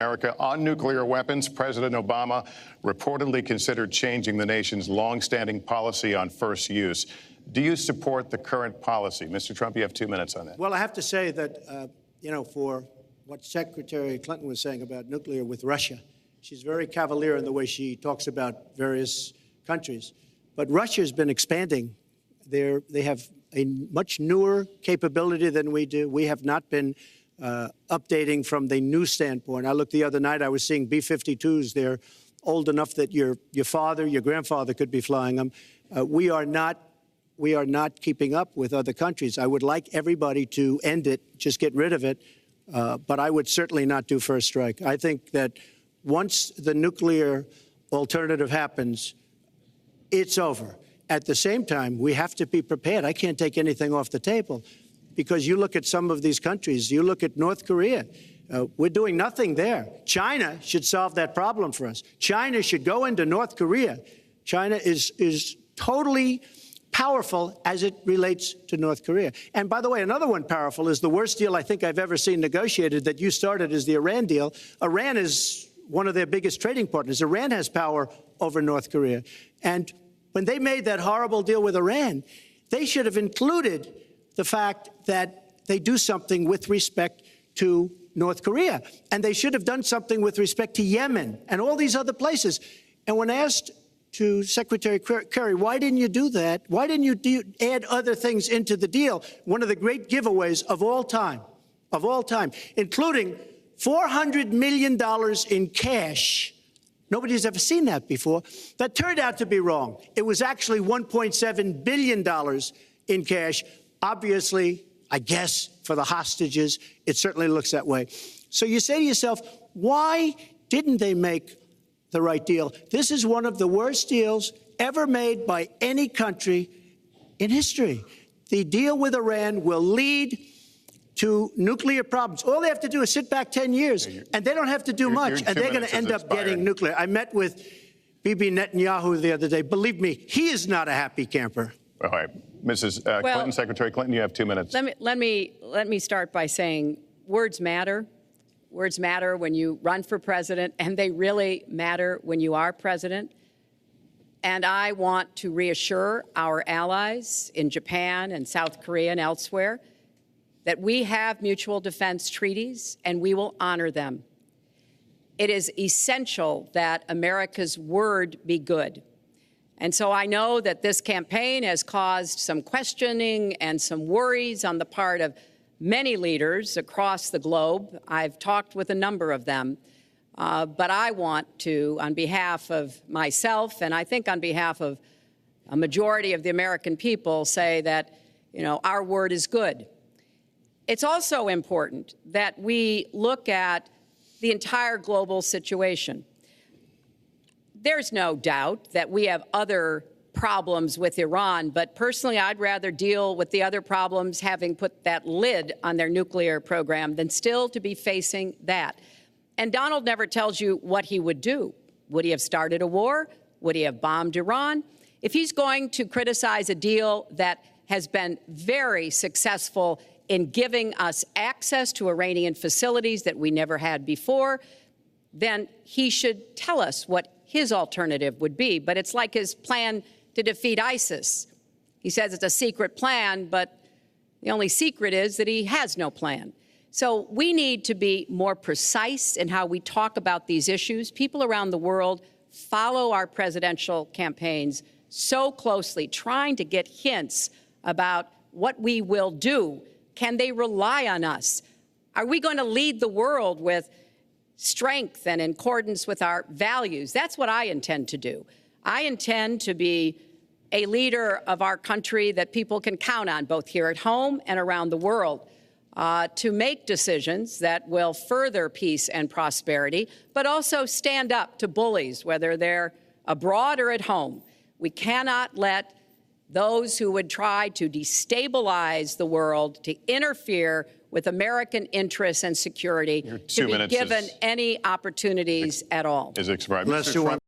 America on nuclear weapons. President Obama reportedly considered changing the nation's long-standing policy on first use. Do you support the current policy? Mr. Trump, you have 2 minutes on that. Well, I have to say that, for what Secretary Clinton was saying about nuclear with Russia, she's very cavalier in the way she talks about various countries. But Russia's been expanding. They have a much newer capability than we do. We have not been updating from the new standpoint. I looked the other night, I was seeing B-52s. They're old enough that your father, your grandfather could be flying them. We are not keeping up with other countries. I would like everybody to end it, just get rid of it, but I would certainly not do first strike. I think that once the nuclear alternative happens, it's over. At the same time, we have to be prepared. I can't take anything off the table, because you look at some of these countries, you look at North Korea, we're doing nothing there. China should solve that problem for us. China should go into North Korea. China is totally powerful as it relates to North Korea. And by the way, another one powerful is the worst deal I think I've ever seen negotiated that you started is the Iran deal. Iran is one of their biggest trading partners. Iran has power over North Korea. And when they made that horrible deal with Iran, they should have included the fact that they do something with respect to North Korea. And they should have done something with respect to Yemen and all these other places. And when asked to Secretary Kerry, why didn't you do that? Why didn't you add other things into the deal? One of the great giveaways of all time, including $400 million in cash. Nobody's ever seen that before. That turned out to be wrong. It was actually $1.7 billion in cash. Obviously, I guess, for the hostages, it certainly looks that way. So you say to yourself, why didn't they make the right deal? This is one of the worst deals ever made by any country in history. The deal with Iran will lead to nuclear problems. All they have to do is sit back 10 years, and they don't have to do much, and they're going to end up getting nuclear. I met with Bibi Netanyahu the other day. Believe me, he is not a happy camper. All right. Mrs. Clinton, Secretary Clinton, you have 2 minutes. Let me start by saying words matter. Words matter when you run for president, and they really matter when you are president. And I want to reassure our allies in Japan and South Korea and elsewhere that we have mutual defense treaties and we will honor them. It is essential that America's word be good. And so I know that this campaign has caused some questioning and some worries on the part of many leaders across the globe. I've talked with a number of them. But I want to, on behalf of myself, and I think on behalf of a majority of the American people, say that, our word is good. It's also important that we look at the entire global situation. There's no doubt that we have other problems with Iran, but personally, I'd rather deal with the other problems having put that lid on their nuclear program than still to be facing that. And Donald never tells you what he would do. Would he have started a war? Would he have bombed Iran? If he's going to criticize a deal that has been very successful in giving us access to Iranian facilities that we never had before, then he should tell us what his alternative would be. But it's like his plan to defeat ISIS. He says it's a secret plan, but the only secret is that he has no plan. So we need to be more precise in how we talk about these issues. People around the world follow our presidential campaigns so closely, trying to get hints about what we will do. Can they rely on us? Are we going to lead the world with strength and in accordance with our values? That's what I intend to do. I intend to be a leader of our country that people can count on, both here at home and around the world, to make decisions that will further peace and prosperity, but also stand up to bullies, whether they're abroad or at home. We cannot let those who would try to destabilize the world, to interfere with American interests and security, to be given any opportunities at all. Is expired. Mr. Trump.